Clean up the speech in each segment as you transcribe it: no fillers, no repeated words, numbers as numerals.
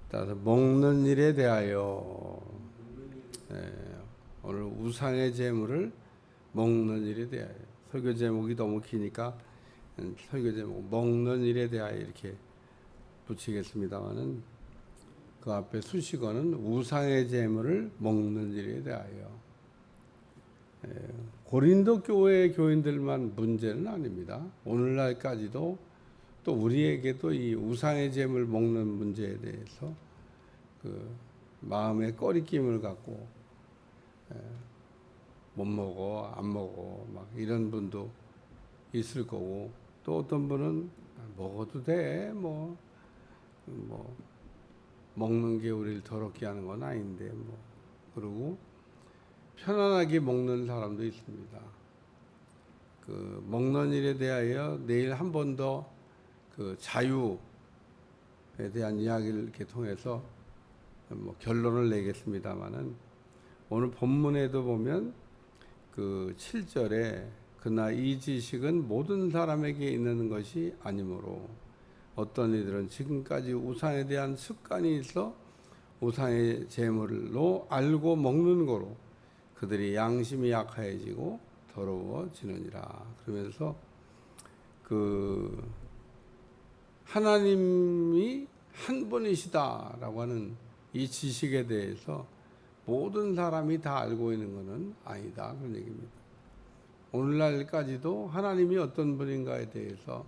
따라서 먹는 일에 대하여, 예, 오늘 우상의 제물을 먹는 일에 대하여. 설교 제목이 너무 기니까 설교 제목 먹는 일에 대하여 이렇게 붙이겠습니다만은, 그 앞에 수식어는 우상의 제물을 먹는 일에 대하여. 고린도 교회 교인들만 문제는 아닙니다. 오늘날까지도 또 우리에게도 이 우상의 제물 먹는 문제에 대해서 그 마음의 꺼리낌을 갖고 못 먹어, 안 먹어, 막 이런 분도 있을 거고, 또 어떤 분은 먹어도 돼, 뭐 먹는 게 우리를 더럽게 하는 건 아닌데, 뭐 그러고 편안하게 먹는 사람도 있습니다. 그 먹는 일에 대하여 내일 한 번 더 그 자유에 대한 이야기를 이렇게 통해서 뭐 결론을 내겠습니다만은, 오늘 본문에도 보면 그 7절에 그러나 이 지식은 모든 사람에게 있는 것이 아니므로 어떤 이들은 지금까지 우상에 대한 습관이 있어 우상의 제물로 알고 먹는 거로 그들이 양심이 약해지고 더러워지느니라. 그러면서 그 하나님이 한 분이시다라고 하는 이 지식에 대해서 모든 사람이 다 알고 있는 것은 아니다, 그런 얘기입니다. 오늘날까지도 하나님이 어떤 분인가에 대해서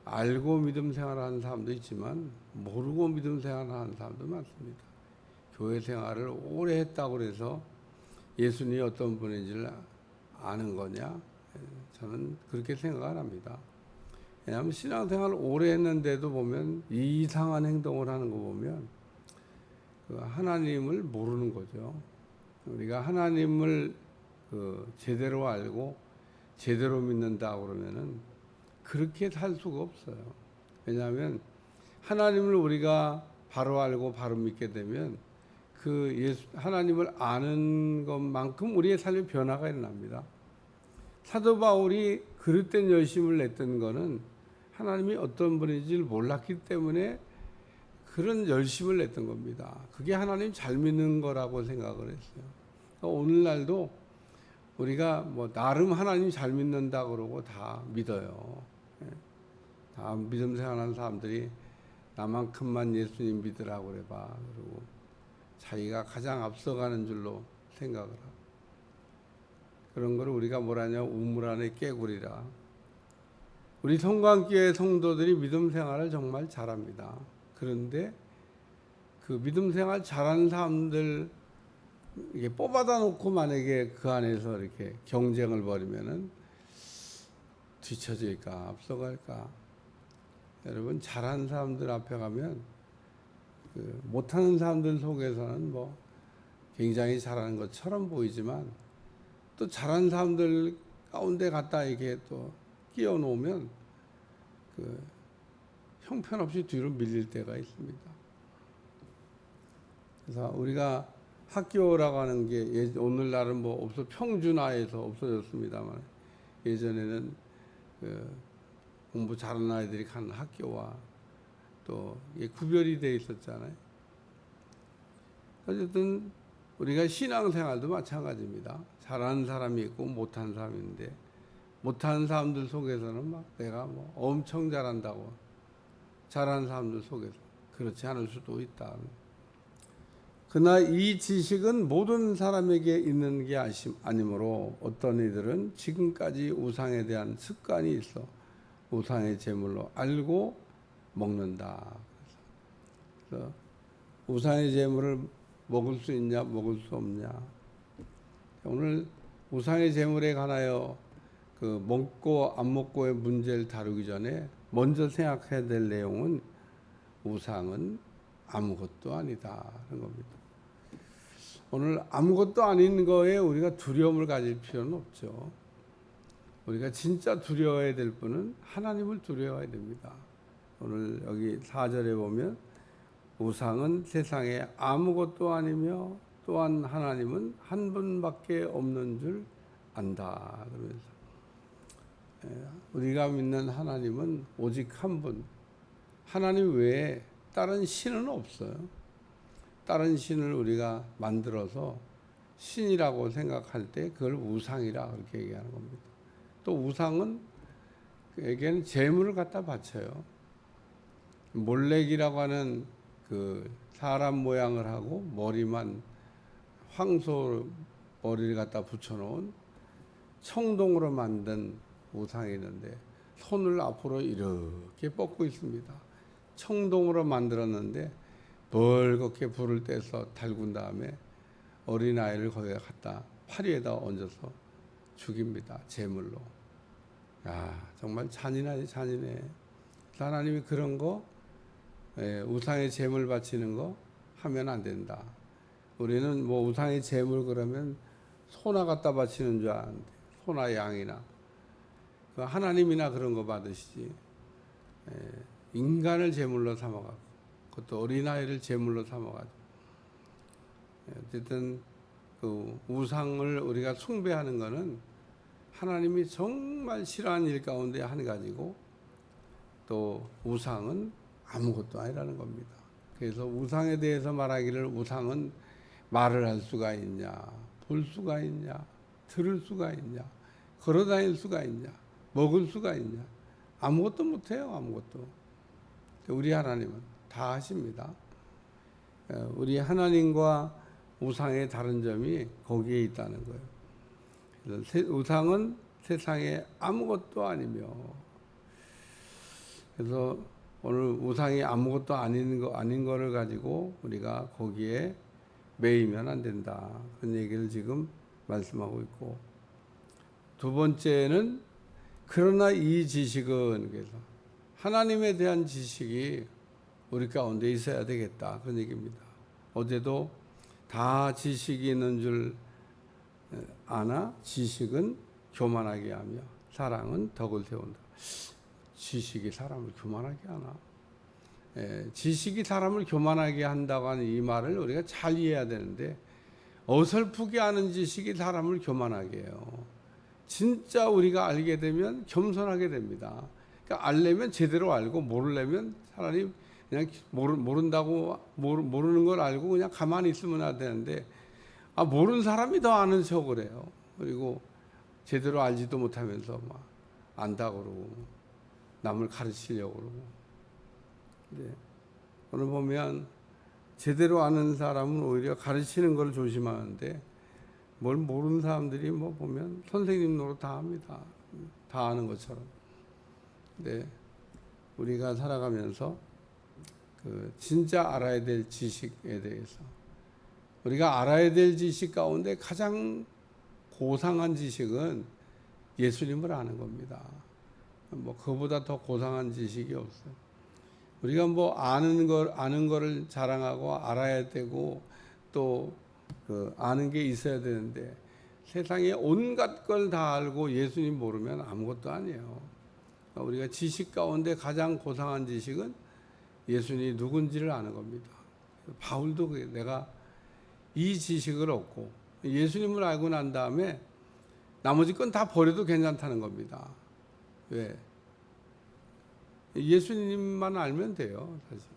알고 믿음 생활하는 사람도 있지만 모르고 믿음 생활하는 사람도 많습니다. 교회 생활을 오래 했다고 해서 예수님이 어떤 분인지를 아는 거냐? 저는 그렇게 생각 안 합니다. 왜냐하면 신앙생활을 오래 했는데도 보면 이상한 행동을 하는 거 보면 그 하나님을 모르는 거죠. 우리가 하나님을 그 제대로 알고 제대로 믿는다 그러면은 그렇게 살 수가 없어요. 왜냐하면 하나님을 우리가 바로 알고 바로 믿게 되면 그 하나님을 아는 것만큼 우리의 삶의 변화가 일어납니다. 사도 바울이 그릇된 열심을 냈던 거는 하나님이 어떤 분인지를 몰랐기 때문에 그런 열심을 냈던 겁니다. 그게 하나님 잘 믿는 거라고 생각을 했어요. 그러니까 오늘날도 우리가 뭐 나름 하나님 잘 믿는다 그러고 다 믿어요. 다 믿음 생활하는 사람들이 나만큼만 예수님 믿으라고 그래봐. 그리고 자기가 가장 앞서가는 줄로 생각을 하고, 그런 걸 우리가 뭐라냐, 우물 안에 깨구리라. 우리 성광교회 성도들이 믿음 생활을 정말 잘합니다. 그런데 그 믿음 생활 잘하는 사람들 이게 뽑아다 놓고 만약에 그 안에서 이렇게 경쟁을 벌이면은 뒤처질까 앞서갈까. 여러분, 잘하는 사람들 앞에 가면 그 못하는 사람들 속에서는 뭐 굉장히 잘하는 것처럼 보이지만, 또 잘하는 사람들 가운데 갖다 이렇게 또 끼워 놓으면 그 형편없이 뒤로 밀릴 때가 있습니다. 그래서 우리가 학교라고 하는 게 오늘날은 뭐 평준화해서 없어졌습니다만, 예전에는 그 공부 잘하는 아이들이 가는 학교와 또 구별이 돼 있었잖아요. 어쨌든 우리가 신앙생활도 마찬가지입니다. 잘하는 사람이 있고 못하는 사람이 있는데, 못하는 사람들 속에서는 막 내가 뭐 엄청 잘한다고, 잘하는 사람들 속에서 그렇지 않을 수도 있다. 그러나 이 지식은 모든 사람에게 있는 게 아니므로 어떤 이들은 지금까지 우상에 대한 습관이 있어 우상의 제물로 알고 먹는다. 그래서 우상의 제물을 먹을 수 있냐, 먹을 수 없냐. 오늘 우상의 제물에 관하여 그 먹고 안 먹고의 문제를 다루기 전에 먼저 생각해야 될 내용은 우상은 아무것도 아니다 하는 겁니다. 오늘 아무것도 아닌 거에 우리가 두려움을 가질 필요는 없죠. 우리가 진짜 두려워야 될 분은 하나님을 두려워해야 됩니다. 오늘 여기 4절에 보면 우상은 세상에 아무것도 아니며 또한 하나님은 한 분밖에 없는 줄 안다. 그러면서 우리가 믿는 하나님은 오직 한 분, 하나님 외에 다른 신은 없어요. 다른 신을 우리가 만들어서 신이라고 생각할 때 그걸 우상이라 그렇게 얘기하는 겁니다. 또 우상은 에게는 재물을 갖다 바쳐요. 몰렉이라고 하는 그 사람 모양을 하고 머리만 황소 머리를 갖다 붙여놓은 청동으로 만든 우상이 있는데 손을 앞으로 이렇게 뻗고 있습니다. 청동으로 만들었는데 벌겋게 불을 떼서 달군 다음에 어린아이를 거기에 갖다 파리에다 얹어서 죽입니다. 제물로. 야, 정말 잔인하지, 잔인해. 하나님이 그런 거, 우상의 제물 바치는 거 하면 안 된다. 우리는 뭐 우상의 제물 그러면 소나 갖다 바치는 줄 아는데, 소나 양이나. 하나님이나 그런 거 받으시지. 인간을 제물로 삼아가고, 그것도 어린아이를 제물로 삼아가지고. 어쨌든 그 우상을 우리가 숭배하는 거는 하나님이 정말 싫어하는 일 가운데 한 가지고, 또 우상은 아무것도 아니라는 겁니다. 그래서 우상에 대해서 말하기를 우상은 말을 할 수가 있냐, 볼 수가 있냐, 들을 수가 있냐, 걸어다닐 수가 있냐, 먹을 수가 있냐, 아무것도 못해요. 아무것도. 우리 하나님은 다 하십니다. 우리 하나님과 우상의 다른 점이 거기에 있다는 거예요. 그래서 우상은 세상에 아무것도 아니며, 그래서 오늘 우상이 아무것도 아닌 거를 가지고 우리가 거기에 매이면 안 된다. 그런 얘기를 지금 말씀하고 있고, 두 번째는 그러나 이 지식은, 그래서 하나님에 대한 지식이 우리 가운데 있어야 되겠다. 그런 얘기입니다. 어제도 다 지식이 있는 줄 아나 지식은 교만하게 하며 사랑은 덕을 세운다. 지식이 사람을 교만하게 하나? 지식이 사람을 교만하게 한다고 하는 이 말을 우리가 잘 이해해야 되는데, 어설프게 아는 지식이 사람을 교만하게 해요. 진짜 우리가 알게 되면 겸손하게 됩니다. 그러니까 알려면 제대로 알고, 모르려면 차라리 그냥 모르는 걸 알고 그냥 가만히 있으면 되는데, 모르는 사람이 더 아는 척을 해요. 그리고 제대로 알지도 못하면서 막 안다고 그러고 남을 가르치려고 그러고. 네. 오늘 보면 제대로 아는 사람은 오히려 가르치는 걸 조심하는데, 뭘 모르는 사람들이 뭐 보면 선생님 노릇 다 합니다. 다 아는 것처럼. 근데 우리가 살아가면서 그 진짜 알아야 될 지식에 대해서, 우리가 알아야 될 지식 가운데 가장 고상한 지식은 예수님을 아는 겁니다. 뭐 그보다 더 고상한 지식이 없어요. 우리가 뭐 아는 거를 자랑하고 알아야 되고 또 그 아는 게 있어야 되는데, 세상에 온갖 걸 다 알고 예수님 모르면 아무것도 아니에요. 우리가 지식 가운데 가장 고상한 지식은 예수님이 누군지를 아는 겁니다. 바울도 내가 이 지식을 얻고 예수님을 알고 난 다음에 나머지 건 다 버려도 괜찮다는 겁니다. 왜? 예수님만 알면 돼요, 사실.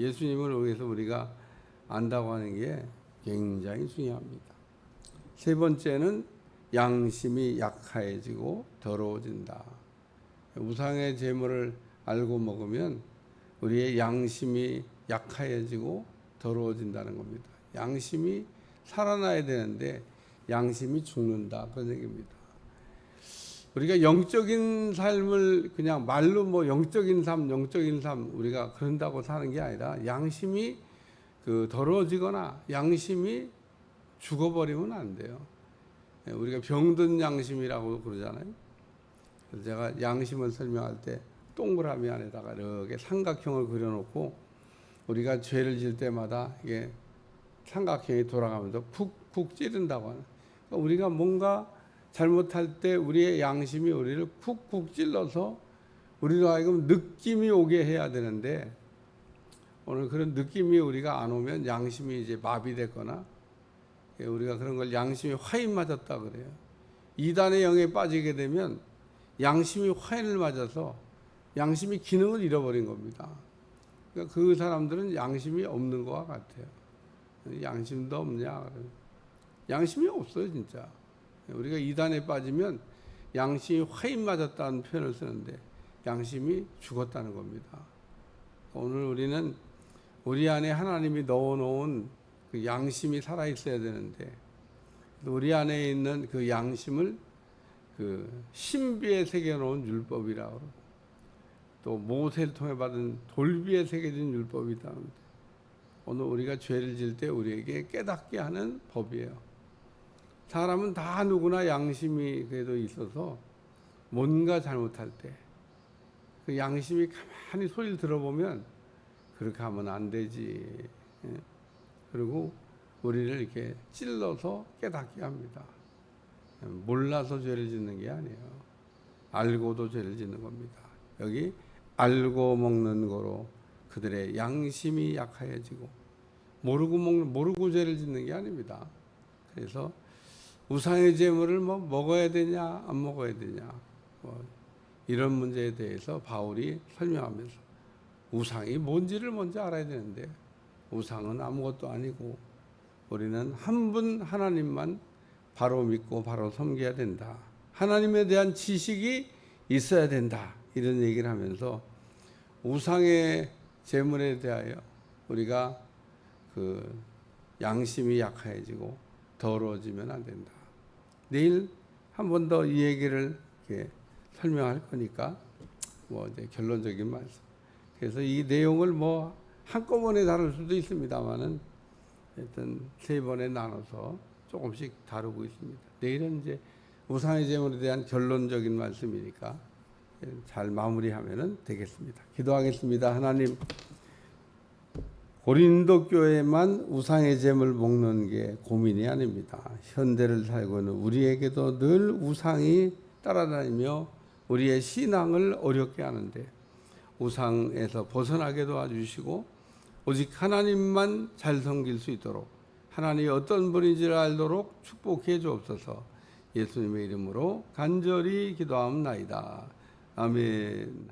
예수님을 위해서 우리가 안다고 하는 게 굉장히 중요합니다. 세 번째는 양심이 약해지고 더러워진다. 우상의 제물을 알고 먹으면 우리의 양심이 약해지고 더러워진다는 겁니다. 양심이 살아나야 되는데 양심이 죽는다, 그런 얘기입니다. 우리가 영적인 삶을 그냥 말로 뭐 영적인 삶 우리가 그런다고 사는 게 아니라, 양심이 그 더러워지거나 양심이 죽어버리면 안 돼요. 우리가 병든 양심이라고 그러잖아요. 그래서 제가 양심을 설명할 때 동그라미 안에다가 이렇게 삼각형을 그려놓고, 우리가 죄를 질 때마다 이게 삼각형이 돌아가면서 푹푹 찌른다고 하는. 그러니까 우리가 뭔가 잘못할 때 우리의 양심이 우리를 푹푹 찔러서 우리로 하여금 느낌이 오게 해야 되는데, 오늘 그런 느낌이 우리가 안 오면 양심이 이제 마비됐거나, 우리가 그런 걸 양심이 화인 맞았다 그래요. 이단의 영에 빠지게 되면 양심이 화인을 맞아서 양심이 기능을 잃어버린 겁니다. 그러니까 그 사람들은 양심이 없는 것 같아요. 양심도 없냐? 양심이 없어요, 진짜. 우리가 이단에 빠지면 양심이 화인 맞았다는 표현을 쓰는데 양심이 죽었다는 겁니다. 오늘 우리는 우리 안에 하나님이 넣어놓은 그 양심이 살아 있어야 되는데 우리 안에 있는 그 양심을 그 신비에 새겨놓은 율법이라고 그러고 또 모세를 통해 받은 돌비에 새겨진 율법이다. 오늘 우리가 죄를 지을 때 우리에게 깨닫게 하는 법이에요. 사람은 다 누구나 양심이 그래도 있어서 뭔가 잘못할 때 그 양심이 가만히 소리를 들어보면 그렇게 하면 안 되지. 그리고 우리를 이렇게 찔러서 깨닫게 합니다. 몰라서 죄를 짓는 게 아니에요. 알고도 죄를 짓는 겁니다. 여기 알고 먹는 거로 그들의 양심이 약하여지고 모르고 죄를 짓는 게 아닙니다. 그래서 우상의 제물을 뭐 먹어야 되냐 안 먹어야 되냐 이런 문제에 대해서 바울이 설명하면서 우상이 뭔지를 먼저 알아야 되는데 우상은 아무것도 아니고 우리는 한 분 하나님만 바로 믿고 바로 섬겨야 된다. 하나님에 대한 지식이 있어야 된다. 이런 얘기를 하면서 우상의 제물에 대하여 우리가 그 양심이 약해지고 더러워지면 안 된다. 내일 한 번 더 이 얘기를 이렇게 설명할 거니까 뭐 이제 결론적인 말씀. 그래서 이 내용을 뭐 한꺼번에 다룰 수도 있습니다만은 하여튼 세 번에 나눠서 조금씩 다루고 있습니다. 내일은 이제 우상의 제물에 대한 결론적인 말씀이니까 잘 마무리하면 되겠습니다. 기도하겠습니다. 하나님, 고린도 교회만 우상의 제물 먹는 게 고민이 아닙니다. 현대를 살고 있는 우리에게도 늘 우상이 따라다니며 우리의 신앙을 어렵게 하는데 우상에서 벗어나게 도와주시고 오직 하나님만 잘 섬길 수 있도록 하나님이 어떤 분인지를 알도록 축복해 주옵소서. 예수님의 이름으로 간절히 기도하옵나이다. 아멘.